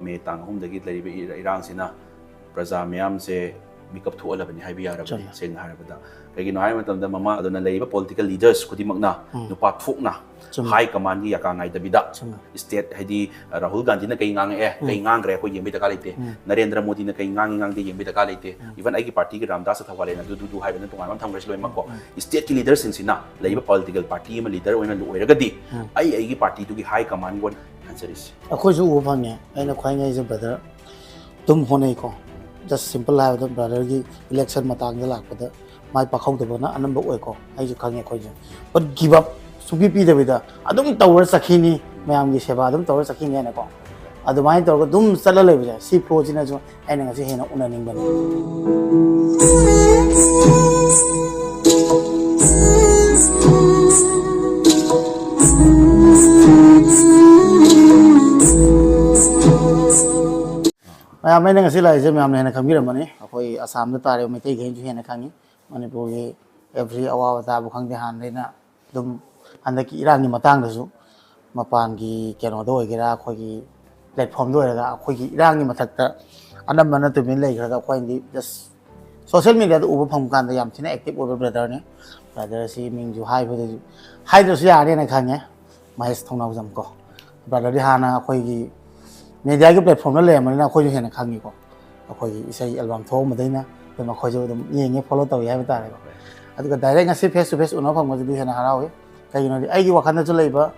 ꯃꯦ ꯇꯥꯡ 3ꯗꯒꯤ ꯂꯩꯔꯤꯕ ꯏꯔꯥꯡꯁꯤꯅ ꯄ꯭ꯔꯖꯥ ꯃꯌꯥꯝꯁꯦ ꯃꯤꯀꯞ ꯊꯣꯛꯍꯜꯂꯕꯅꯤ ꯍꯥꯏꯕ ꯌꯥꯔꯕꯅꯤ ꯁꯦꯡꯅ ꯍꯥꯏꯔꯕꯗ ꯀꯩꯒꯤꯅꯣ ꯍꯥꯏꯕ ꯃꯇꯝꯗ ꯃꯃꯥ ꯑꯗꯨꯅ ꯂꯩꯔꯤꯕ ꯄꯣꯂꯤꯇꯤꯀꯦꯜ ꯂꯤꯗꯔꯁ ꯈꯨꯗꯤꯡꯃꯛꯅ ꯅꯨꯄꯥ ꯊꯣꯛꯅ ꯍꯥꯏ ꯀꯃꯥꯟꯒꯤ ꯌꯥꯀꯥ ꯉꯥꯏꯗꯕꯤꯗ ꯁ꯭ꯇꯦꯠ ꯍꯥꯏꯗꯤ ꯔꯥꯍꯨꯜ ꯒꯥꯟꯙꯤꯅ ꯀꯩ ꯉꯥꯡꯉꯛꯑꯦ ꯀꯩ ꯉꯥꯡꯈ꯭ꯔꯦ ꯑꯩꯈꯣꯏ ꯌꯦꯡꯕꯩ ꯗꯔꯀꯥꯔ ꯂꯩꯇꯦ ꯅꯔꯦꯟꯗ꯭ꯔ ꯃꯣꯗꯤꯅ ꯀꯩ ꯉꯥꯡꯗꯦ ꯌꯦꯡꯕꯩ ꯗꯔꯀꯥꯔ ꯂꯩꯇꯦ ꯏꯚꯟ ꯑꯩꯒꯤ ꯄꯥꯔꯇꯤꯒꯤ ꯔꯥꯝꯗꯥꯁ ꯊꯧꯒꯥꯜꯂꯦꯅ ꯑꯗꯨ ꯍꯥꯏꯕꯅ ꯇꯣꯉꯥꯟꯕ ꯑꯃ ꯊꯝꯈ꯭ꯔꯁꯤ ꯂꯣꯏꯅꯃꯛꯀꯣ ꯁ꯭ꯇꯦꯠꯀꯤ ꯂꯤꯗꯔꯁꯤꯡꯁꯤꯅ ꯂꯩꯔꯤꯕ ꯄꯣꯂꯤꯇꯤꯀꯦꯜ ꯄꯥꯔꯇꯤ ꯑꯃ ꯂꯤꯗꯔ ꯑꯣꯏꯅ ꯑꯣꯏꯔꯒꯗꯤ ꯑꯩꯒꯤ ꯄꯥꯔꯇꯤꯗꯨꯒꯤ ꯍꯥꯏ ꯀꯃꯥꯟꯒꯤ ꯑꯣꯏꯅ ꯍꯟꯖꯔꯤꯁꯤ ꯑꯩꯈꯣꯏꯁꯨ ꯎꯕ ꯐꯪꯉꯦ ꯑꯩꯅ ꯈ꯭ꯋꯥꯏꯉꯩꯁꯦ ꯕ꯭ꯔꯗꯔ ꯑꯗꯨꯝ ꯍꯣꯠꯅꯩꯀꯣ ꯖꯁ ꯁꯤꯝꯄꯜ ꯍꯥꯏꯕꯗ ꯕ꯭ꯔꯗꯔꯒꯤ ꯏꯂꯦꯛꯁꯟ ꯃꯇꯥꯡꯗ ꯂꯥꯛꯄꯗ ꯃꯥꯏ ꯄꯥꯛꯍꯧꯗꯕꯅ ꯑꯅꯝꯕ ꯑꯣꯏꯀꯣ ꯑꯩꯁꯨ ꯈꯪꯉꯦ ꯑꯩꯈꯣꯏꯁꯨ ꯕꯠ ꯒꯤꯞ ꯑꯞ ꯁꯨꯡꯄꯤ ꯄꯤꯗꯕꯤꯗ ꯑꯗꯨꯝ ꯇꯧꯔ ꯆꯠꯈꯤꯅꯤ ꯃꯌꯥꯝꯒꯤ ꯁꯦꯕꯥ ꯑꯗꯨꯝ ꯇꯧꯔ ꯆꯠꯈꯤꯅꯤ ꯍꯥꯏꯅꯀꯣ ꯑꯗꯨꯃꯥꯏꯅ ꯇꯧꯔꯒ ꯑꯗꯨꯝ ꯆꯠꯂ ꯂꯩꯕꯁꯦ ꯁꯤ ꯐ꯭ꯂꯣꯁꯤꯅꯁꯨ ꯑꯩꯅ ꯉꯁꯤ ꯍꯦꯟꯅ ꯎꯅꯅꯤꯡꯕꯅꯤ ꯃꯌꯥꯝ ꯑꯩꯅ ꯉꯁꯤ ꯂꯥꯛꯏꯁꯦ ꯃꯌꯥꯝꯅ ꯍꯦꯟꯅ ꯈꯪꯕꯤꯔꯝꯃꯅꯤ ꯑꯩꯈꯣꯏ ꯑꯁꯥꯝꯗ ꯇꯥꯔꯤꯕ ꯃꯩꯇꯩꯈꯩꯁꯨ ꯍꯦꯟꯅ ꯈꯪꯉꯤ ꯃꯅꯤꯄꯨꯔꯒꯤ ꯑꯦꯚ꯭ꯔꯤ ꯑꯋꯥꯕ ꯇꯥꯕ ꯈꯪꯗꯦ ꯍꯥꯟꯅꯗꯩꯅ ꯑꯗꯨꯝ ꯍꯟꯗꯛꯀꯤ ꯏꯔꯥꯡꯒꯤ ꯃꯇꯥꯡꯗꯁꯨ ꯃꯄꯥꯟꯒꯤ ꯀꯩꯅꯣꯗ ꯑꯣꯏꯒꯦꯔꯥ ꯑꯩꯈꯣꯏꯒꯤ ꯄ꯭ꯂꯦꯠꯐꯣꯝꯗ ꯑꯣꯏꯔꯒ ꯑꯩꯈꯣꯏꯒꯤ ꯏꯔꯥꯡꯒꯤ ꯃꯊꯛꯇ ꯑꯅꯝꯕꯅ ꯇꯨꯃꯤꯟ ꯂꯩꯈ꯭ꯔꯒ ꯑꯩꯈꯣꯏꯅꯗꯤ ꯖꯁ ꯁꯣꯁꯤꯌꯦꯜ ꯃꯤꯗꯤꯌꯥꯗ ꯎꯕ ꯐꯪꯕ ꯀꯥꯟꯗ ꯌꯥꯝ ꯊꯤꯅ ꯑꯦꯛꯇꯤꯚ ꯑꯣꯏꯕ ꯕ꯭ꯔꯗꯔꯅꯤ ꯕ꯭ꯔꯗꯔꯁꯤ ꯃꯤꯡꯁꯨ ꯍꯥꯏꯕꯗꯁꯨ ꯍꯥꯏꯗ꯭ꯔꯁꯨ ꯌꯥꯔꯦꯅ ꯈꯪꯉꯦ ꯃꯍꯦꯁ ꯊꯧꯅꯥꯎꯖꯝ ꯀꯣ ꯕ꯭ꯔꯗꯔꯗꯤ ꯍꯥꯟꯅ ꯑꯩꯈꯣꯏꯒꯤ ꯃꯦꯗꯤꯌꯥꯒꯤ ꯄ꯭ꯂꯦꯠꯐꯣꯝꯗ ꯂꯩꯔꯝꯕꯅꯤꯅ ꯑꯩꯈꯣꯏꯁꯨ ꯍꯦꯟꯅ ꯈꯪꯉꯤꯀꯣ ꯑꯩꯈꯣꯏꯒꯤ ꯏꯁꯩ ꯑꯦꯜꯕꯝ ꯊꯣꯛꯑꯝꯕꯗꯩꯅ ꯑꯗꯨꯝ ꯑꯩꯈꯣꯏꯁꯨ ꯑꯗꯨꯝ ꯌꯦꯡꯉꯦ ꯐꯣꯂꯣ ꯇꯧꯏ ꯍꯥꯏꯕ ꯇꯥꯔꯦꯀꯣ ꯑꯗꯨꯒ ꯗꯥꯏꯔꯦꯛ ꯉꯁꯤ ꯐꯦꯁ ꯇꯨ ꯐꯦꯁ ꯎꯅꯕ ꯐꯪꯕꯁꯤꯗꯤ ꯍꯦꯟꯅ ꯍꯔꯥꯎꯏ ꯀꯩꯒꯤꯅꯣꯗꯤ ꯑꯩꯒꯤ ꯋꯥꯈꯜꯗꯁꯨ ꯂꯩꯕ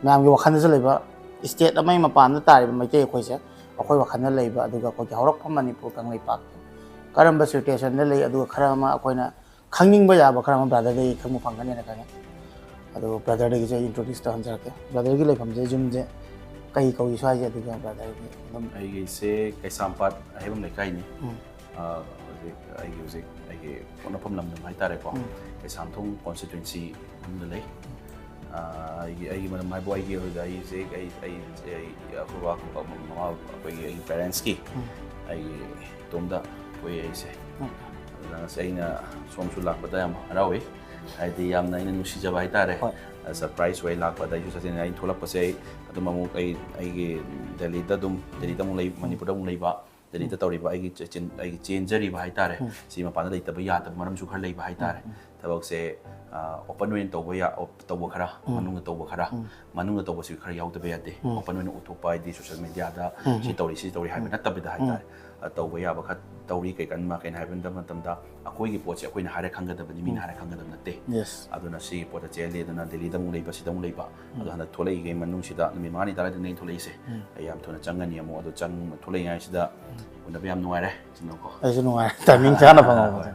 ꯃꯌꯥꯝꯒꯤ ꯋꯥꯈꯜꯗꯁꯨ ꯂꯩꯕ ꯁ꯭ꯇꯦꯠ ꯑꯃꯒꯤ ꯃꯄꯥꯟꯗ ꯇꯥꯔꯤꯕ ꯃꯩꯇꯩ ꯑꯩꯈꯣꯏꯁꯦ ꯑꯩꯈꯣꯏ ꯋꯥꯈꯜꯗ ꯂꯩꯕ ꯑꯗꯨꯒ ꯑꯩꯈꯣꯏꯒꯤ ꯍꯧꯔꯛꯐꯝ ꯃꯅꯤꯄꯨꯔ ꯀꯪꯂꯩꯄꯥꯛ ꯀꯔꯝꯕ ꯁꯤꯆꯨꯋꯦꯁꯟꯗ ꯂꯩ ꯑꯗꯨꯒ ꯈꯔ ꯑꯃ ꯑꯩꯈꯣꯏꯅ ꯈꯪꯅꯤꯡꯕ ꯌꯥꯕ ꯈꯔ ꯑꯃ ꯕ꯭ꯔꯗꯔꯗꯒꯤ ꯈꯪꯕ ꯐꯪꯒꯅꯤꯅ ꯈꯪꯉꯦ ꯑꯗꯣ ꯕ꯭ꯔꯗꯔꯗꯒꯤꯁꯨ ꯑꯩ ꯏꯟꯇ꯭ꯔꯣꯗ꯭ꯌꯨꯁ ꯇꯧꯍꯟꯖꯔꯛꯀꯦ ꯕ꯭ꯔꯗꯔꯒꯤ ꯂꯩꯐꯝꯁꯦ ꯌꯨꯝꯁꯦ ꯀꯩ ꯀꯧꯏ ꯁ꯭ꯋꯥꯏꯁꯦ ꯑꯗꯨꯒ ꯕ꯭ꯔꯗꯔꯒꯤ ꯑꯗꯨꯝ ꯑꯩꯒꯤꯁꯦ ꯀꯩꯁꯥꯝꯄꯥꯠ ꯍꯥꯏꯕꯝ ꯂꯩꯀꯥꯏꯅꯤ ꯍꯧꯖꯤꯛ ꯑꯩꯒꯤ ꯄꯣꯛꯅꯐꯝ ꯂꯝꯗꯝ ꯍꯥꯏꯇꯥꯔꯦꯀꯣ ꯀꯩꯁꯥꯝꯊꯣꯡ ꯀꯣꯟꯁꯇꯤꯇ꯭ꯋꯦꯟꯁꯤ ꯑꯃꯗ ꯂꯩ ꯑꯩꯒꯤ ꯃꯔꯝ ꯍꯥꯏꯕꯨ ꯑꯩꯒꯤ ꯑꯩꯁꯦ ꯑꯩꯈꯣꯏꯒꯤ ꯄꯦꯔꯦꯟꯁꯀꯤ ꯑꯩꯒꯤ ꯏꯇꯣꯝꯗ ꯑꯣꯏ ꯑꯩꯁꯦ ꯑꯗꯨꯅ ꯉꯁꯤ ꯑꯩꯅ ꯁꯣꯝꯁꯨ ꯂꯥꯛꯄꯗ ꯌꯥꯝ ꯍꯔꯥꯎꯏ ꯍꯥꯏꯗꯤ ꯌꯥꯝꯅ ꯑꯩꯅ ꯅꯨꯡꯁꯤꯖꯕ ꯍꯥꯏꯇꯥꯔꯦ ꯁꯔꯄ꯭ꯔꯥꯏꯖ ꯑꯣꯏ ꯂꯥꯛꯄꯗ ꯑꯩꯁꯨ ꯆꯠꯆꯅꯤꯡꯉꯥꯏ ꯑꯩꯅ ꯊꯣꯛꯂꯛꯄꯁꯦ ꯑꯩ ꯑꯗꯨꯝ ꯑꯃꯨꯛ ꯑꯩꯒꯤ ꯗꯦꯜꯂꯤꯗ ꯑꯃꯨꯛ ꯂꯩ ꯃꯅꯤꯄꯨꯔꯗ ꯑꯃꯨꯛ ꯂꯩꯕ ꯗꯦꯜꯂꯤꯗ ꯇꯧꯔꯤꯕ ꯑꯩꯒꯤ ꯆꯦꯟꯖꯔꯤꯕ ꯍꯥꯏꯇꯥꯔꯦ ꯁꯤ ꯃꯄꯥꯟꯗ ꯂꯩꯇꯕ ꯌꯥꯗꯕ ꯃꯔꯝꯁꯨ ꯈꯔ ꯂꯩꯕ ꯍꯥꯏꯇꯥꯔꯦ ꯊꯕꯛꯁꯦ ꯑꯣꯄꯟ ꯑꯣꯏꯅ ꯇꯧꯕ ꯈꯔ ꯃꯅꯨꯡꯗ ꯇꯧꯕ ꯈꯔ ꯃꯅꯨꯡꯗ ꯇꯧꯕꯁꯤ ꯈꯔ ꯌꯥꯎꯗꯕ ꯌꯥꯗꯦ ꯑꯣꯄꯟ ꯑꯣꯏꯅ ꯎꯠꯊꯣꯛꯄ ꯍꯥꯏꯗꯤ ꯁꯣꯁꯤꯌꯦꯜ ꯃꯤꯗꯤꯌꯥꯗ ꯁꯤ ꯇꯧꯔꯤ ꯍꯥꯏꯕ ꯅꯠꯇꯕꯤꯗ ꯍꯥꯏꯇꯥꯔꯦ ꯇꯧꯕ ꯌꯥꯕ ꯈꯔ ꯇꯧꯔꯤ ꯀꯩꯅꯣ ꯍꯥꯏꯕ ꯃꯇꯝꯗ ꯑꯩꯈꯣꯏꯒꯤ ꯄꯣꯠꯁꯦ ꯑꯩꯈꯣꯏꯅ ꯍꯥꯏꯔ ꯈꯪꯒꯗꯕꯅꯤ ꯃꯤꯅ ꯍꯥꯏꯔ ꯈꯪꯒꯗꯕ ꯅꯠꯇꯦ ꯑꯗꯨꯅ ꯁꯤꯒꯤ ꯄꯣꯠꯇ ꯆꯦꯜꯂꯤ ꯑꯗꯨꯅ ꯗꯦꯜꯂꯤꯗ ꯑꯃꯨꯛ ꯂꯩꯕ ꯁꯤꯗ ꯑꯃꯨꯛ ꯂꯩꯕ ꯑꯗꯣ ꯍꯟꯗꯛ ꯊꯣꯛꯂꯛꯏꯉꯩ ꯃꯅꯨꯡꯁꯤꯗ ꯅꯨꯃꯤꯠ 5ꯅꯤ 6ꯅꯤ ꯑꯩꯅ ꯊꯣꯛꯂꯛꯏꯁꯦ ꯑꯩ ꯌꯥꯝ ꯊꯨꯅ ꯆꯪꯒꯅꯤ ꯑꯃꯨꯛ ꯑꯗꯣ ꯊꯣꯛꯂꯛꯏꯉꯩꯁꯤꯗ ꯎꯅꯕ ꯌꯥꯝ ꯅꯨꯡꯉꯥꯏꯔꯦ ꯆꯤꯟꯅꯀꯣ ꯑꯩꯁꯨ ꯅꯨꯡꯉꯥꯏꯔꯦ ꯇꯥꯏꯃꯤꯡ ꯆꯥꯅ ꯐꯪꯍꯧꯕꯗ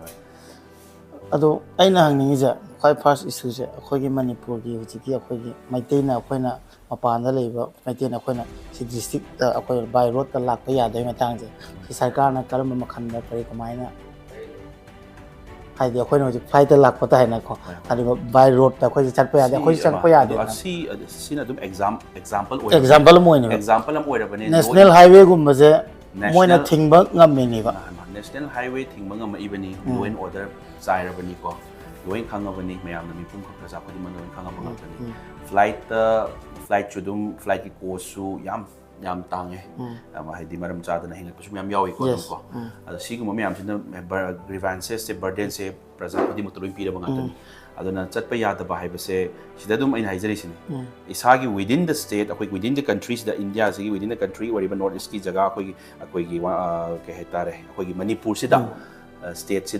ꯑꯗꯣ ꯑꯩꯅ ꯍꯪꯅꯤꯡꯉꯤꯁꯦ ꯈ꯭ꯋꯥꯏ ꯐꯥꯔꯁ ꯏꯁꯨꯁꯦ ꯑꯩꯈꯣꯏꯒꯤ ꯃꯅꯤꯄꯨꯔꯒꯤ ꯍꯧꯖꯤꯛꯀꯤ ꯑꯩꯈꯣꯏꯒꯤ ꯃꯩꯇꯩꯅ ꯑꯩꯈꯣꯏꯅ ꯃꯄꯥꯟꯗ ꯂꯩꯕ ꯃꯩꯇꯩꯅ ꯑꯩꯈꯣꯏꯅ ꯁꯤ ꯗꯤꯁꯇ꯭ꯔꯤꯛꯇ ꯑꯩꯈꯣꯏ ꯕꯥꯏ ꯔꯣꯗꯇ ꯂꯥꯛꯄ ꯌꯥꯗꯕꯒꯤ ꯃꯇꯥꯡꯁꯦ ꯁꯤ ꯁꯔꯀꯥꯔꯅ ꯀꯔꯝꯕ ꯃꯈꯜꯗ ꯀꯃꯥꯏꯅ ꯍꯥꯏꯗꯤ ꯑꯩꯈꯣꯏꯅ ꯍꯧꯖꯤꯛ ꯐ꯭ꯂꯥꯏꯠꯇ ꯂꯥꯛꯄ ꯇꯥꯏꯅꯀꯣ ꯑꯗꯨꯒ ꯕꯥꯏ ꯔꯣꯗꯇ ꯑꯩꯈꯣꯏꯁꯦ ꯆꯠꯄ ꯌꯥꯗꯦ ꯑꯩꯈꯣꯏꯁꯦ ꯆꯪꯉꯛꯄ ꯌꯥꯗꯦ ꯁꯤꯅ ꯑꯗꯨꯝ ꯑꯦꯛꯖꯥꯝꯄꯜ ꯑꯃ ꯑꯣꯏꯅꯦꯕ ꯑꯦꯛꯖꯥꯝꯄꯜ ꯑꯃ ꯑꯣꯏꯔꯕꯅꯤ ꯅꯦꯁꯅꯦꯜ ꯍꯥꯏꯋꯦꯒꯨꯝꯕꯁꯦ ꯃꯣꯏꯅ ꯊꯤꯡꯕ ꯉꯝꯃꯤꯅꯦꯕ ꯅꯦꯁꯅꯦꯜ ꯍꯥꯏꯋꯦ ꯊꯤꯡꯕ ꯉꯝꯃꯛꯏꯕꯅꯤ ꯂꯣ ꯑꯦꯟ ꯑꯣꯔꯗꯔ ꯆꯥꯏꯔꯕꯅꯤꯀꯣ ꯂꯣꯏꯅ ꯈꯪꯉꯕꯅꯤ ꯃꯌꯥꯝꯅ ꯃꯤꯄꯨꯝ ꯈꯨꯗꯤꯡꯃꯛ ꯂꯣꯏꯅ ꯈꯪꯉꯕ ꯉꯥꯛꯇꯅꯤ ꯐ꯭ꯂꯥꯏꯠꯁꯨ ꯑꯗꯨꯝ ꯐ꯭ꯂꯥꯏꯠꯀꯤ ꯀꯣꯁꯁꯨ ꯌꯥꯝ ꯇꯥꯡꯉꯦ ꯍꯥꯏꯗꯤ ꯃꯔꯝ ꯆꯥꯗꯅ ꯍꯦꯟꯒꯠꯄꯁꯨ ꯃꯌꯥꯝ ꯌꯥꯎꯏꯀꯣ ꯑꯗꯨꯝꯀꯣ ꯑꯗꯣ ꯁꯤꯒꯨꯝꯕ ꯃꯌꯥꯝꯁꯤꯅ ꯒ꯭ꯔꯤꯚꯥꯟꯁꯦꯁꯁꯦ ꯕꯔꯗꯦꯟꯁꯦ प्रजा खुद पीरब चटप यादब है अदम हाइजरीसिनी इसागी विदिन द स्टेट अखोई within the countries the India से विदिन द कंट्री और नॉर्थ ईस्ट की जगह अखोई कई हाइतारे अखोई मणिपुर से स्टेट से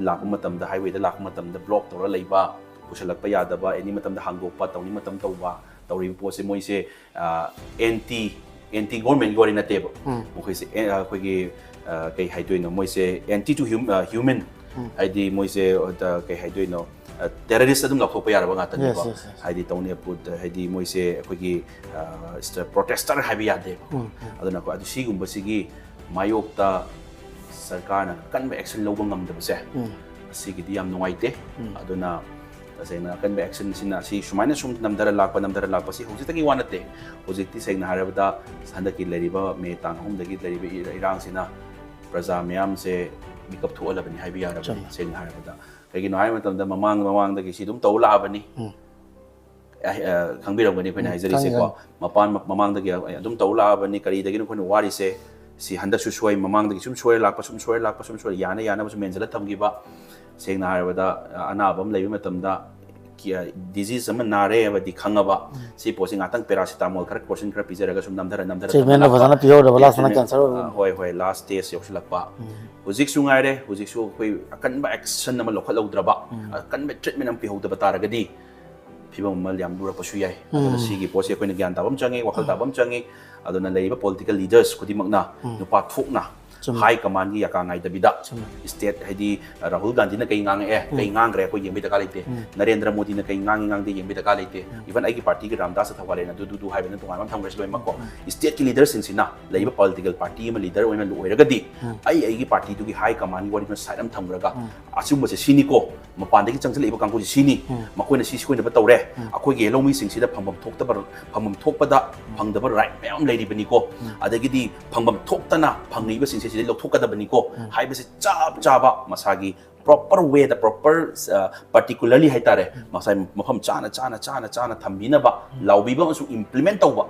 लाप हाईवे लाप ब्लॉक तौर लेबा पुसलप यादब एनी हांगोप तौनी तौब तौरी पोसे मोइसे एंटी गवर्नमेंट गोरी नतेब मोइसे अखोई कई हाइदोइनो मोइसे एंटी टू ह्यूमन हाइदी मोइसे कई हाइदोइनो टेररिस्ट अदुम लाखोप यारबा गातनीबा हाइदी तौने पुद हाइदी मोइसे अखोई प्रोटेस्टर हाइबा यादे अदुना को सिगुंबसिगी मायोक्ता सरकार कन्बा एक्शन लौबा ngamdabase सिगिदी याम नुंगाइते अदुना तसेना कन्बा एक्शन सिना सि सुमाइना सुम नमदरा लाकपा सि होजितगी वानते होजिति सेगना हारबदा हंदकी लेरिबा मे तांग होमदगी लेरिबा इरांग सिना प्रजा मयाम से मिकअप थोलबनी हाइबा यारबनी सेगना हारबदा कगिनो हाइ मतमदा ममांग दगी सि दुम तौलाबनी ꯈꯪꯕꯤꯔꯝꯒꯅꯤ ꯑꯩꯈꯣꯏꯅ ꯍꯥꯏꯖꯔꯤꯁꯦꯀꯣ ꯃꯃꯥꯡꯗꯒꯤ ꯑꯗꯨꯝ ꯇꯧ ꯂꯥꯛꯑꯕꯅꯤ ꯀꯔꯤꯗꯒꯤꯅꯣ ꯑꯩꯈꯣꯏꯅ ꯋꯥꯔꯤꯁꯦ ꯁꯤ ꯍꯟꯗꯛꯁꯨ ꯁꯣꯏ ꯃꯃꯥꯡꯗꯒꯤ ꯁꯨꯝ ꯁꯣꯏꯔ ꯂꯥꯛꯄ ꯁꯨꯝ ꯁꯣꯏꯔ ꯂꯥꯛꯄ ꯁꯨꯝ ꯁꯣꯏꯔ ꯌꯥꯅꯕ ꯁꯨꯝ ꯃꯦꯟꯖꯜꯂ ꯊꯝꯈꯤꯕ ꯁꯦꯡꯅ ꯍꯥꯏꯔꯕꯗ ꯑꯅꯥꯕ ꯑꯃ ꯂꯩꯕ ꯃꯇꯝꯗ ꯗꯤꯖꯤꯖ ꯑꯃ ꯅꯥꯔꯦ ꯍꯥꯏꯕꯗꯤ ꯈꯪꯉꯕ ꯁꯤ ꯄꯣꯠꯁꯤ ꯉꯥꯛꯇꯪ ꯄꯦꯔꯥꯁꯤꯇꯥꯃꯣꯜ ꯈꯔ ꯄꯣꯔꯁꯟ ꯈꯔ ꯄꯤꯖꯔꯒ ꯁꯨꯝ ꯍꯣꯏ ꯍꯣꯏ ꯂꯥꯁ ꯁ꯭ꯇꯦꯖ ꯌꯧꯁꯤꯜꯂꯛꯄ ꯍꯧꯖꯤꯛꯁꯨ ꯉꯥꯏꯔꯦ ꯍꯧꯖꯤꯛꯁꯨ ꯑꯩꯈꯣꯏ ꯑꯀꯟꯕ ꯑꯦꯛꯁꯟ ꯑꯃ ꯂꯧꯈꯠꯍꯧꯗ꯭ꯔꯕ ꯑꯀꯟꯕ ꯇ꯭ꯔꯤꯠꯃꯦꯟ ꯑꯃ ꯄꯤꯍꯧꯗꯕ ꯇꯥꯔꯒꯗꯤ ꯐꯤꯕꯝ ꯑꯃ ꯌꯥꯝ ꯂꯨꯔꯛꯄꯁꯨ ꯌꯥꯏ ꯑꯗꯨꯅ ꯁꯤꯒꯤ ꯄꯣꯠꯁꯤ ꯑꯩꯈꯣꯏꯅ ꯒ꯭ꯌꯥꯟ ꯇꯥꯕ ꯑꯃ ꯆꯪꯉꯤ ꯋꯥꯈꯜ ꯇꯥꯕ ꯑꯃ ꯆꯪꯉꯤ ꯑꯗꯨꯅ ꯂꯩꯔꯤꯕ ꯄꯣꯂꯤꯇꯤꯀꯦꯜ ꯂꯤꯗꯔꯁ ꯈꯨꯗꯤꯡꯃꯛꯅ ꯅꯨꯄꯥ ꯊꯣꯛꯅ ꯍꯥꯏ ꯀꯃꯥꯟꯒꯤ ꯌꯥꯀꯥ ꯉꯥꯏꯗꯕꯤꯗ ꯁ꯭ꯇꯦꯠ ꯍꯥꯏꯗꯤ ꯔꯥꯍꯨꯜ ꯒꯥꯟꯙꯤꯅ ꯀꯩ ꯉꯥꯡꯉꯛꯑꯦ ꯀꯩ ꯉꯥꯡꯈ꯭ꯔꯦ ꯑꯩꯈꯣꯏ ꯌꯦꯡꯕꯩ ꯗꯔꯀꯥꯔ ꯂꯩꯇꯦ ꯅꯔꯦꯟꯗ꯭ꯔ ꯃꯣꯗꯤꯅ ꯀꯩ ꯉꯥꯡꯗꯦ ꯌꯦꯡꯕꯩ ꯗꯔꯀꯥꯔ ꯂꯩꯇꯦ ꯏꯚꯟ ꯑꯩꯒꯤ ꯄꯥꯔꯇꯤꯒꯤ ꯔꯥꯝꯗꯥꯁ ꯊꯧꯒꯥꯜꯂꯦꯅ ꯑꯗꯨ ꯍꯥꯏꯕꯅ ꯇꯣꯉꯥꯟꯕ ꯑꯃ ꯊꯝꯈ꯭ꯔꯁꯤ ꯂꯣꯏꯅꯃꯛꯀꯣ ꯁ꯭ꯇꯦꯠꯀꯤ ꯂꯤꯗꯔꯁꯤꯡꯁꯤꯅ ꯂꯩꯔꯤꯕ ꯄꯣꯂꯤꯇꯤꯀꯦꯜ ꯄꯥꯔꯇꯤ ꯑꯃ ꯂꯤꯗꯔ ꯑꯣꯏꯔꯒꯗꯤ ꯑꯩꯒꯤ ꯄꯥꯔꯇꯤꯗꯨꯒꯤ ꯍꯥꯏ ꯀꯃꯥꯟꯒꯤ ꯋꯥꯔꯤꯗꯨꯅ ꯁꯥꯏꯠ ꯑꯃ ꯊꯝꯈ꯭ꯔꯒ ꯑꯆꯨꯝꯕꯁꯦ ꯁꯤꯅꯤꯀꯣ ꯃꯄꯥꯟꯗꯒꯤ ꯆꯪꯁꯤꯜꯂꯛꯏꯕ ꯀꯥꯡꯕꯨꯁꯤ ꯁꯤꯅꯤ ꯃꯈꯣꯏꯅ ꯁꯤ ꯁꯣꯏꯅꯕ ꯇꯧꯔꯦ ꯑꯩꯈꯣꯏꯒꯤ ꯂꯧꯃꯤꯁꯤꯡꯁꯤꯗ ꯐꯪꯐꯝ ꯊꯣꯛꯄꯗ ꯐꯪꯗꯕ ꯔꯥꯏꯠ ꯃꯌꯥꯝ ꯂꯩꯔꯤꯕꯅꯤꯀꯣ ꯑꯗꯒꯤꯗꯤ ꯐꯪꯐꯝ ꯊꯣꯛꯇꯅ ꯐꯪꯉꯤꯕꯁꯤꯡꯁꯦ ꯁꯤꯗꯩ ꯂꯧꯊꯣꯛꯀꯗꯕꯅꯤꯀꯣ ꯍꯥꯏꯕꯁꯤ ꯆꯞ ꯆꯥꯕ ꯃꯁꯥꯒꯤ proper way the proper particularly haitare masai mafam chana thambinaba lawbiba su implement tawba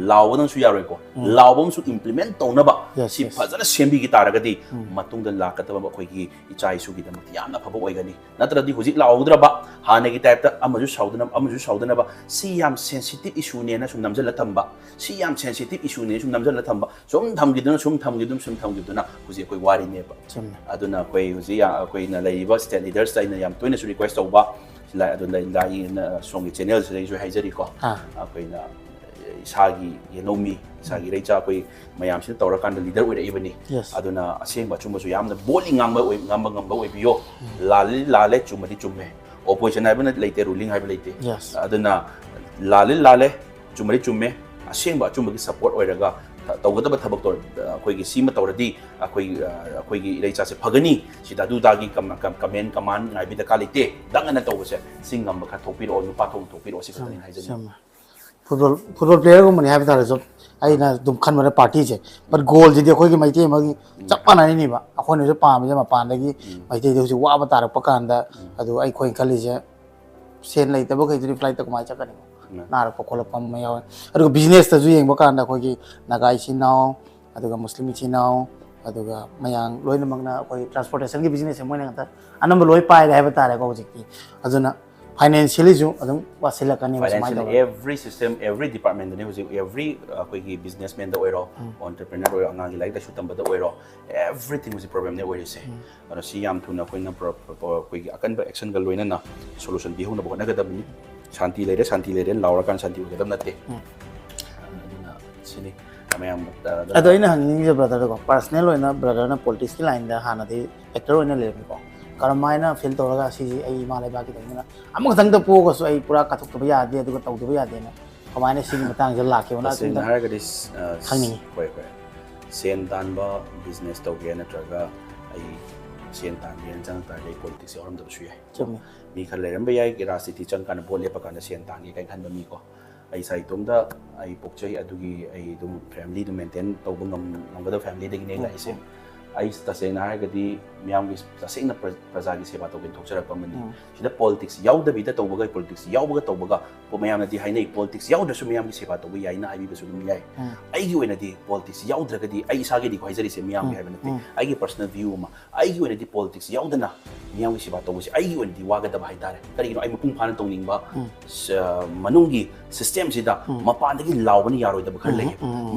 lawbang su yaroi ko lawbang su implement tawnaba si fazana sembi gi taragadi matungda lakataba khoi gi ichai su gi dam yamna phaba oigani natradi hujik lawdraba hane gi type ta amaju saudana ba si yam sensitive issue ne na sum namjala thamba si yam sensitive issue ne sum namjala thamba sum thamgiduna hujik koi wari ne ba aduna koi hujik ya koi na laiba state leaders taina yam toina su request tawba la aduna lai na songi channel se ju haijari ko koi na isagi yenomi isagi reicha koi mayam sin tawra kan leader oi ibani aduna asengba chumba su yamna boli ngamba oi biyo lale chumadi chumme opposition haibana leite ruling haibana leite aduna lale chumadi chumme asengba chumba gi support oiraga tawgadaba thabak tor akhoi gi sima tawradi akhoi gi reicha se phagani sida du dagi comment command ngai bi da kalite dangana tawbase singam ba kha thokpiro nu pa thokpiro si khani haijani football player ko mani habi tare so ai na dum khan mara party je but goal ji de khoi gi maite ma gi chappa na ni ba akhoi ne so pa ma je ma pan da gi maite de so wa ba tarak pa kan da adu ai khoi khali je sen lai ta ba kai ji flight ta ko ma cha kani nar pa khola pam ma yaw adu business ta ju yeng ba kan da khoi gi nagai chi naw adu muslim chi naw adu mayang loina magna khoi transportation gi business mo na ta anam loi pai da ba tare ko ji ki aduna financially ju adum wasila kani financially every system every department ne hojik every koi businessman da oiro entrepreneur oiro angang like da shutam da oiro everything was a problem ne oiro se ana si yam thuna koi na koi akan ba action gal loina na solution bi huna ba na ga da ni shanti lere laura kan shanti ga da natte aduna sini amayam ado ina hanging je brother ko personal oina brother na politics ki line da hana de actor oina le ko karamaina feel toraga si ai ma le ba ki dina amang thang da po ko so ai pura ka thok to ya de du ko tau du ya de na kamaina sing matang je la ke ona sin har ga dis hanging koi sen dan ba business to ge na traga ai sen tan yen jang ta le politics oram da su yai chumi mi khal le ram ba yai ki rasiti chang kan bol le pa kan sen tan ge kai khan ba mi ko ai sai tom da ai pokchai adugi ai dum family to maintain to bungam ngam da family de gi ne lai se ai tasena hargadi miyam gi tasena praja gi seba to gen thokchara pamani sida politics yauda bi da tawbaga politics yaubaga tawbaga po mayam na di hainai politics yauda su miyam gi seba to gi yaina ai bi su dum yai ai gi oina di politics yauda ga di ai isa gi di ko haijari se miyam gi haibana ti ai gi personal view ma ai gi oina di politics yauda na miyam gi seba to gi ai gi oina di waga da ba haitare kari gi ai mapung phana tongning ba manungi system sida mapan dagi lawbani yaroi da ba khar lei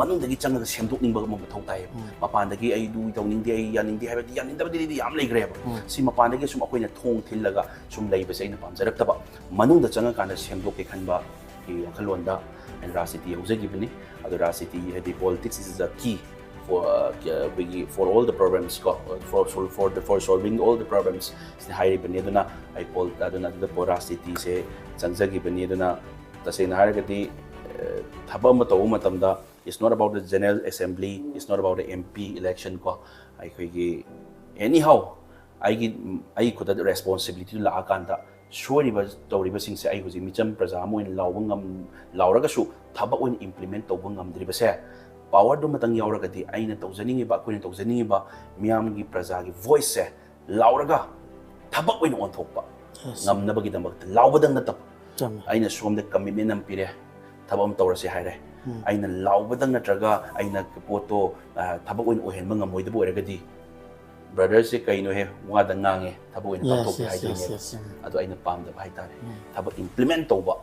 manung dagi changa semdok ning ba ma thau tai mapan dagi ai du tongning di ai yaning di haibadi yaning da di yam lei greb si mapan dagi sum akoina thong thillaga sum lei ba sai na pamjarak ta ba manung da changa kana semdok ke khan ba ki wakhalon da and rasiti uzagi bani adu rasiti hadi politics is a key for all the problems for solving all the problems is high bani aduna ai pol aduna the porosity se changjagi bani aduna tasena haragati thaba ma tawu matamda it's not about the general assembly it's not about the MP election ko ai khoi gi anyhow ai ko da responsibility la akanda shoriba tawriba sing se ai huji micham praja mo in lawngam lawraga su thaba on implement tawba ngamdriba se power do matang yauraga di aina tawjaningi ba koina tawjaningi ba miyam gi praja gi voice se lawraga thaba on thokpa ngamnabagi damak lawbadang na tap ꯑꯩꯅ ꯁꯣꯝꯗ commitment ꯑꯃ ꯄꯤꯔꯦ ꯊꯕꯛ ꯑꯃ ꯇꯧꯔꯁꯦ ꯍꯥꯏꯔꯦ ꯑꯩꯅ ꯂꯥꯎꯕꯗꯪ ꯅꯠꯇ꯭ꯔꯒ ꯑꯩꯅ ꯄꯣꯠꯇꯣ ꯊꯕꯛ ꯑꯣꯏꯅ ꯑꯣꯏꯍꯟꯕ ꯉꯝꯃꯣꯏꯗꯕ ꯑꯣꯏꯔꯒꯗꯤ ꯕ꯭ꯔꯗꯔꯁꯦ ꯀꯩꯅꯣꯍꯦ ꯋꯥꯗ ꯉꯥꯡꯉꯦ ꯊꯕꯛ ꯑꯣꯏꯅ ꯄꯥꯡꯊꯣꯛꯀꯦ ꯍꯥꯏꯗꯣꯏꯅꯦꯕ ꯑꯗꯣ ꯑꯩꯅ ꯄꯥꯝꯗꯕ ꯍꯥꯏꯇꯥꯔꯦ ꯊꯕꯛ ꯏꯝꯄ꯭ꯂꯤꯃꯦꯟ ꯇꯧꯕ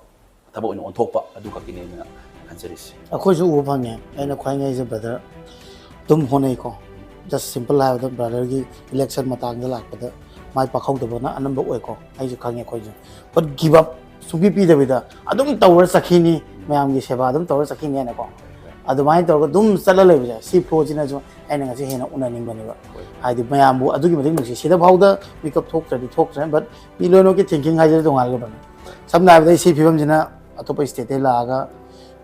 ꯊꯕꯛ ꯑꯣꯏꯅ ꯑꯣꯟꯊꯣꯛꯄ ꯑꯗꯨ ꯈꯛꯀꯤꯅꯦ ꯑꯩꯅ ꯈꯟꯖꯔꯤꯁꯦ ꯑꯩꯈꯣꯏꯁꯨ ꯎꯕ ꯐꯪꯉꯦ ꯑꯩꯅ ꯈ꯭ꯋꯥꯏꯉꯩꯁꯦ ꯕ꯭ꯔꯗꯔ ꯑꯗꯨꯝ ꯍꯣꯠꯅꯩꯀꯣ ꯖꯁ simple ꯍꯥꯏꯕꯗ ꯕ꯭ꯔꯗꯔꯒꯤ ꯏꯂꯦꯛꯁꯟ ꯃꯇꯥꯡꯗ ꯂꯥꯛꯄꯗ ꯃꯥꯏ ꯄꯥꯛꯍꯧꯗꯕꯅ ꯑꯅꯝꯕ ꯑꯣꯏꯀꯣ ꯑꯩꯁꯨ ꯈꯪꯉꯦ ꯑꯩꯈꯣꯏꯁꯨ ꯕꯠ ꯒꯤꯞ ꯑꯞ ꯁꯨꯡꯄꯤ ꯄꯤꯗꯕꯤꯗ ꯑꯗꯨꯝ ꯇꯧꯔ ꯆꯠꯈꯤꯅꯤ ꯃꯌꯥꯝꯒꯤ ꯁꯦꯕꯥ ꯑꯗꯨꯝ ꯇꯧꯔ ꯆꯠꯈꯤꯅꯤ ꯍꯥꯏꯅꯀꯣ ꯑꯗꯨꯃꯥꯏꯅ ꯇꯧꯔꯒ ꯑꯗꯨꯝ ꯆꯠꯂ ꯂꯩꯕꯁꯦ ꯁꯤ ꯐ꯭ꯂꯣꯁꯤꯅꯁꯨ ꯑꯩꯅ ꯉꯁꯤ ꯍꯦꯟꯅ ꯎꯅꯅꯤꯡꯕꯅꯦꯕ ꯍꯥꯏꯗꯤ ꯃꯌꯥꯝꯕꯨ ꯑꯗꯨꯒꯤ ꯃꯇꯤꯛ ꯅꯨꯡꯁꯤ ꯁꯤꯗ ꯐꯥꯎꯗ ꯃꯤꯀꯞ ꯊꯣꯛꯇ꯭ꯔꯗꯤ ꯊꯣꯛꯇ꯭ꯔꯦ ꯕꯠ ꯃꯤ ꯂꯣꯏꯅꯃꯛꯀꯤ ꯊꯤꯡꯀꯤꯡ ꯍꯥꯏꯁꯤꯗꯤ ꯇꯣꯉꯥꯟꯒꯗꯕꯅꯤ ꯁꯝꯅ ꯍꯥꯏꯔꯕꯗ ꯁꯤ ꯐꯤꯕꯝꯁꯤꯅ ꯑꯇꯣꯞꯄ ꯁ꯭ꯇꯦꯠꯇꯩ ꯂꯥꯛꯑꯒ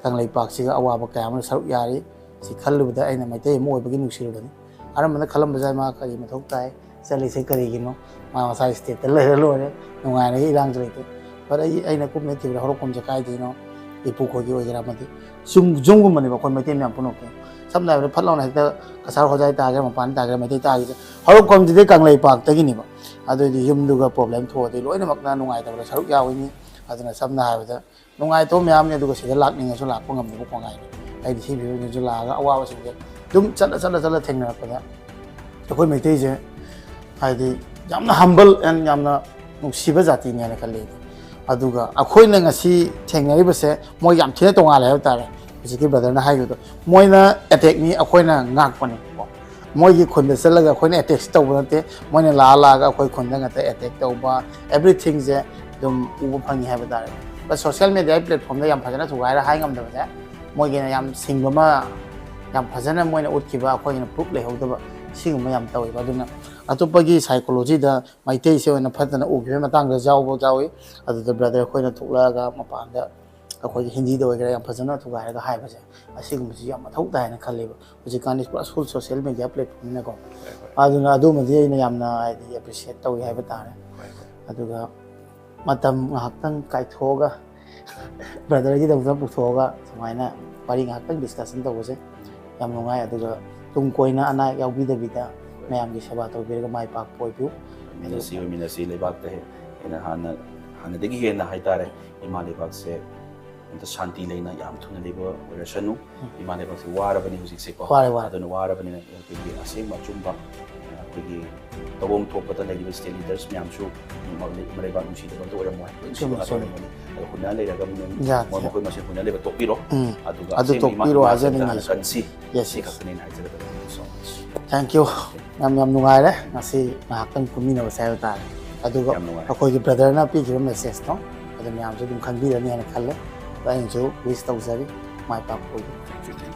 ꯀꯪꯂꯩꯄꯥꯛꯁꯤꯒ ꯑꯋꯥꯕ ꯀꯌꯥ ꯑꯃ ꯁꯔꯨꯛ ꯌꯥꯔꯤ ꯁꯤ ꯈꯜꯂꯨꯕꯗ ꯑꯩꯅ ꯃꯩꯇꯩ ꯑꯃ ꯑꯣꯏꯕꯒꯤ ꯅꯨꯡꯁꯤꯔꯨꯕꯅꯤ ꯑꯔꯝꯕꯅ ꯈꯜꯂꯝꯕꯁꯦ ꯃꯥ ꯀꯔꯤ ꯃꯊꯧ ꯇꯥꯏ ꯆꯠꯂꯤꯁꯦ ꯀꯔꯤꯒꯤꯅꯣ ꯃꯥ ꯃꯁꯥꯒꯤ ꯁ꯭ꯇꯦꯠꯇ ꯂꯩꯔ ꯂꯣꯏꯔꯦ ꯅꯨꯡꯉꯥꯏꯔꯒ ꯏꯔꯥꯡꯁꯨ ꯂꯩꯇꯦ ꯕꯠ ꯑꯩꯅ ꯀꯨꯞꯅ ꯊꯤꯕꯗ ꯍꯧꯔꯛꯐꯝꯁꯦ ꯀꯥꯏꯗꯩꯅꯣ ꯏꯄꯨ ꯈꯣꯏꯒꯤ ꯑꯣꯏꯒꯦꯔꯥ ꯑꯃꯗꯤ ꯖꯨꯝꯒꯨꯝꯕꯅꯦꯕ ꯑꯩꯈꯣꯏ ꯃꯩꯇꯩ ꯃꯌꯥꯝ ꯄꯨꯝꯅꯃꯛꯀꯤ ꯁꯝꯅ ꯍꯥꯏꯔꯕꯗ ꯐꯠ ꯂꯥꯎꯅ ꯍꯦꯛꯇ ꯀꯁꯥꯔ ꯍꯣꯖꯥꯏ ꯇꯥꯒꯦꯔꯥ ꯃꯄꯥꯟ ꯇꯥꯒꯦꯔꯥ ꯃꯩꯇꯩ ꯇꯥꯒꯤꯁꯦ ꯍꯧꯔꯛꯐꯝꯁꯤꯗꯤ ꯀꯪꯂꯩꯄꯥꯛꯇꯒꯤꯅꯦꯕ ꯑꯗꯨꯑꯣꯏꯗꯤ ꯌꯨꯝꯗꯨꯒ ꯄ꯭ꯔꯣꯕ꯭ꯂꯦꯝ ꯊꯣꯛꯑꯗꯤ ꯂꯣꯏꯅꯃꯛꯅ ꯅꯨꯡꯉꯥꯏꯇꯕꯗ ꯁꯔꯨꯛ ꯌꯥꯎꯏꯅꯤ ꯑꯗꯨꯅ ꯁꯝꯅ ꯍꯥꯏꯔꯕꯗ ꯅꯨꯡꯉꯥꯏꯇꯕ ꯃꯌꯥꯝꯅꯤ ꯑꯗꯨꯒ ꯁꯤꯗ ꯂꯥꯛꯅꯤꯡꯉꯁꯨ ꯂꯥꯛꯄ ꯉꯝꯗꯕ ꯀꯣꯡꯒꯥꯏꯅꯤ ꯑꯩꯗꯤ ꯁꯤ ꯐꯤꯕꯝꯁꯤꯁꯨ ꯂꯥꯛꯑꯒ ꯑꯋꯥꯕꯁꯤꯡꯁꯦ ꯑꯗꯨꯝ ꯆꯠꯂ ꯊꯦꯡꯅꯔꯛꯄꯗ ꯑꯩꯈꯣꯏ ꯃꯩꯇꯩꯁꯦ ꯍꯥꯏꯗꯤ ꯌꯥꯝꯅ ꯍꯝꯕꯜ ꯑꯦꯟ ꯌꯥꯝꯅ ꯅꯨꯡꯁꯤꯕ ꯖꯥꯇꯤꯅꯤ ꯍꯥꯏꯅ ꯈꯜꯂꯤ ꯑꯗꯨꯒ ꯑꯩꯈꯣꯏꯅ ꯉꯁꯤ ꯊꯦꯡꯅꯔꯤꯕꯁꯦ ꯃꯣꯏ ꯌꯥꯝ ꯊꯤꯅ ꯇꯣꯡꯉꯥꯜꯂꯦ ꯍꯥꯏꯕ ꯇꯥꯔꯦ ꯍꯧꯖꯤꯛꯀꯤ ꯕ꯭ꯔꯗꯔꯅ ꯍꯥꯏꯈꯤꯕꯗꯣ ꯃꯣꯏꯅ ꯑꯦꯇꯦꯛꯅꯤ ꯑꯩꯈꯣꯏꯅ ꯉꯥꯛꯄꯅꯤ ꯃꯣꯏꯒꯤ ꯈꯨꯟꯗ ꯆꯠꯂꯒ ꯑꯩꯈꯣꯏꯅ ꯑꯦꯇꯦꯛ ꯇꯧꯕ ꯅꯠꯇꯦ ꯃꯣꯏꯅ ꯂꯥꯛꯑꯒ ꯑꯩꯈꯣꯏ ꯈꯨꯟꯗ ꯉꯥꯛꯇ ꯑꯦꯇꯦꯛ ꯇꯧꯕ ꯑꯦꯕ꯭ꯔꯤꯊꯤꯡꯁꯦ ꯑꯗꯨꯝ ꯎꯕ ꯐꯪꯉꯤ ꯍꯥꯏꯕ ꯇꯥꯔꯦ ꯕꯠ ꯁꯣꯁꯤꯌꯦꯜ ꯃꯦꯗꯤꯌꯥꯒꯤ ꯄ꯭ꯂꯦꯠꯐꯣꯝꯗ ꯌꯥꯝ ꯐꯖꯅ ꯊꯨꯒꯥꯏꯔ ꯍꯥꯏ ꯉꯝꯗꯕꯁꯦ ꯃꯣꯏꯒꯤꯅ ꯌꯥꯝ ꯁꯤꯡꯕ ꯑꯃ ꯌꯥꯝ ꯐꯖꯅ ꯃꯣꯏꯅ ꯎꯠꯈꯤꯕ ꯑꯩꯈꯣꯏꯒꯤꯅ ꯄ꯭ꯔꯨꯞ ꯂꯩꯍꯧꯗꯕ ꯁꯤꯒꯨꯝꯕ ꯌꯥꯝ ꯇꯧꯋꯦꯕ ꯑꯗꯨꯅ ꯑꯇꯣꯞꯄꯒꯤ ꯁꯥꯏꯀꯣꯂꯣꯖꯤꯗ ꯃꯩꯇꯩꯁꯦ ꯑꯣꯏꯅ ꯐꯠꯇꯅ ꯎꯈꯤꯕ ꯃꯇꯥꯡꯗ ꯌꯥꯎꯏ ꯑꯗꯨꯗ ꯕ꯭ꯔꯗꯔ ꯑꯩꯈꯣꯏꯅ ꯊꯣꯛꯂꯛꯑꯒ ꯃꯄꯥꯟꯗ ꯑꯩꯈꯣꯏꯒꯤ ꯍꯤꯟꯗꯤꯗ ꯑꯣꯏꯒꯦꯔꯥ ꯌꯥꯝ ꯐꯖꯅ ꯊꯨꯒꯥꯏꯔꯒ ꯍꯥꯏꯕꯁꯦ ꯑꯁꯤꯒꯨꯝꯕꯁꯤ ꯌꯥꯝ ꯃꯊꯧ ꯇꯥꯏꯅ ꯈꯜꯂꯦꯕ ꯍꯧꯖꯤꯛꯀꯥꯟꯗꯤ ꯄꯨꯔꯥ ꯐꯨꯜ ꯁꯣꯁꯤꯌꯦꯜ ꯃꯦꯗꯤꯌꯥ ꯄ꯭ꯂꯦꯠꯐꯣꯝꯅꯤꯅꯀꯣ ꯑꯗꯨꯅ ꯑꯗꯨꯃꯗꯤ ꯑꯩꯅ ꯌꯥꯝꯅ ꯍꯥꯏꯗꯤ ꯑꯦꯄ꯭ꯔꯤꯁꯤꯌꯦꯠ ꯇꯧꯏ ꯍꯥꯏꯕ ꯇꯥꯔꯦ ꯑꯗꯨꯒ ꯃꯇꯝ ꯉꯥꯏꯍꯥꯛꯇꯪ ꯀꯥꯏꯊꯣꯛꯑꯒ ꯕ꯭ꯔꯗꯔꯒꯤꯗꯃꯛꯇ ꯄꯨꯊꯣꯛꯑꯒ ꯁꯨꯃꯥꯏꯅ ꯋꯥꯔꯤ ꯉꯥꯏꯍꯥꯛꯇꯪ ꯗꯤꯁꯀꯁꯟ ꯇꯧꯕꯁꯦ ꯌꯥꯝ ꯅꯨꯡꯉꯥꯏ ꯑꯗꯨꯒ ꯇꯨꯡ ꯀꯣꯏꯅ ꯑꯅꯥ ꯑꯌꯦꯛ ꯌꯥꯎꯕꯤꯗꯕꯤꯗ ꯃꯌꯥꯝꯒꯤ ꯁꯦꯕꯥ ꯇꯧꯕꯤꯔꯒ ꯃꯥꯏ ꯄꯥꯛꯄ ꯑꯣꯏꯕꯤꯌꯨ ꯑꯣꯏꯃꯤꯟꯅꯁꯤ ꯂꯩꯕꯥꯛꯇ ꯍꯦꯟꯅ ꯍꯥꯟꯅꯗꯒꯤ ꯍꯦꯟꯅ ꯍꯥꯏꯇꯥꯔꯦ ꯏꯃꯥ ꯂꯩꯕꯥꯛꯁꯦ ꯑꯝꯇ ꯁꯥꯟꯇꯤ ꯂꯩꯅ ꯌꯥꯝ ꯊꯨꯅ ꯂꯩꯕ ꯑꯣꯏꯔꯁꯅꯨ ꯏꯃꯥ ꯂꯩꯕꯥꯛꯁꯦ ꯋꯥꯔꯕꯅꯤ ꯍꯧꯖꯤꯛꯁꯦꯀꯣ ꯑꯗꯨꯅ ꯋꯥꯔꯕꯅꯤꯅ ꯑꯩꯈꯣꯏꯒꯤ ꯑꯁꯦꯡꯕ ꯑꯆꯨꯝꯕ ꯑꯩꯈꯣꯏꯒꯤ ꯇꯧꯐꯝ ꯊꯣꯛꯄꯗ ꯂꯩꯔꯤꯕ ꯁ꯭ꯇꯦꯠ ꯂꯤꯗꯔꯁ ꯃꯌꯥꯝꯁꯨ ꯂꯩꯕꯥꯛ ꯅꯨꯡꯁꯤꯗꯕ ꯑꯃꯇ ꯑꯣꯏꯔꯝꯃꯣꯏ ꯅꯨꯡꯁꯤꯕ ꯉꯥꯛꯇ ꯑꯣꯏꯔꯝꯒꯅꯤ ꯑꯗꯣ ꯍꯨꯟꯅ ꯂꯩꯔꯒ ꯃꯈꯣꯏ ꯃꯁꯦꯟ ꯍꯨꯟꯅ ꯂꯩꯕ ꯇꯣꯛꯄꯤꯔꯣ ꯑꯗꯨꯒ ꯑꯁꯦꯡꯕ ꯏꯃꯥ ꯈꯛꯇ ꯍꯥꯟꯅ ꯀꯟꯁꯤ ꯁꯤ ꯈꯛꯇꯅꯦꯅ ꯍꯥꯏꯖꯒꯗꯕꯅꯤ ꯁꯣ ꯃꯆ ꯊꯦꯡꯛ ꯌꯨ ꯌꯥꯝ ꯅꯨꯡꯉꯥꯏꯔꯦ ꯉꯁꯤ ꯉꯥꯏꯍꯥꯛꯇꯪ ꯄꯨꯟꯃꯤꯟꯅꯕꯁꯦ ꯍꯥꯏꯕ ꯇꯥꯔꯦ ꯑꯗꯨꯒ ꯑꯩꯈꯣꯏꯒꯤ ꯕ꯭ꯔꯗꯔꯅ ꯄꯤꯈꯤꯕ ꯃꯦꯁꯦꯖꯇꯣ ꯑꯗꯨ ꯃꯌꯥꯝꯁꯨ ꯑꯗꯨꯝ ꯈꯪꯕꯤꯔꯅꯤ ꯍꯥꯏꯅ ꯈꯜꯂꯦ ꯑꯩꯅꯁꯨ ꯋꯤꯁ ꯇꯧꯖꯔꯤ ꯃꯥꯏ ꯄꯥꯛꯄ ꯑꯣꯏꯕꯤꯌꯨ